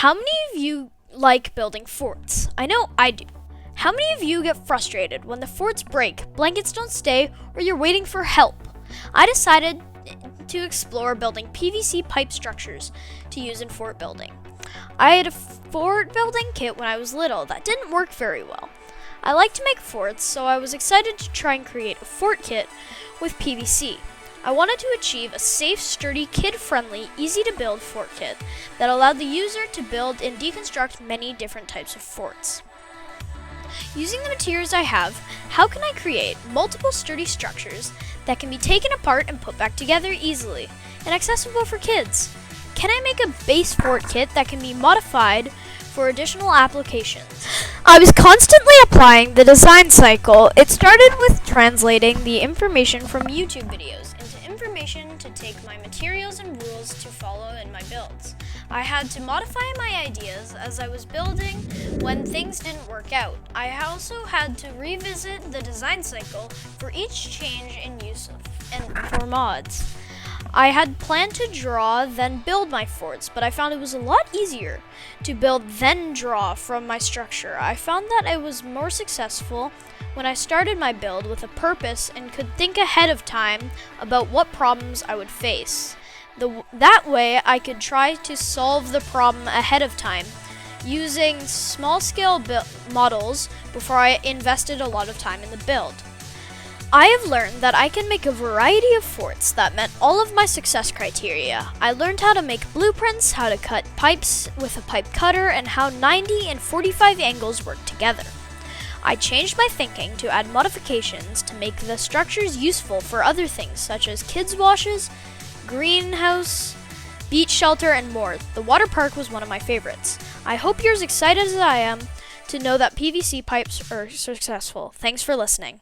How many of you like building forts? I know I do. How many of you get frustrated when the forts break, blankets don't stay, or you're waiting for help? I decided to explore building PVC pipe structures to use in fort building. I had a fort building kit when I was little that didn't work very well. I like to make forts, so I was excited to try and create a fort kit with PVC. I wanted to achieve a safe, sturdy, kid-friendly, easy-to-build fort kit that allowed the user to build and deconstruct many different types of forts. Using the materials I have, how can I create multiple sturdy structures that can be taken apart and put back together easily and accessible for kids? Can I make a base fort kit that can be modified for additional applications? I was constantly applying the design cycle. It started with translating the information from YouTube videos into information to take my materials and rules to follow in my builds. I had to modify my ideas as I was building when things didn't work out. I also had to revisit the design cycle for each change in use and for mods. I had planned to draw, then build my forts, but I found it was a lot easier to build, then draw from my structure. I found that I was more successful when I started my build with a purpose and could think ahead of time about what problems I would face. That way, I could try to solve the problem ahead of time, using small-scale models before I invested a lot of time in the build. I have learned that I can make a variety of forts that met all of my success criteria. I learned how to make blueprints, how to cut pipes with a pipe cutter, and how 90 and 45 angles work together. I changed my thinking to add modifications to make the structures useful for other things such as kids' washes, greenhouse, beach shelter, and more. The water park was one of my favorites. I hope you're as excited as I am to know that PVC pipes are successful. Thanks for listening.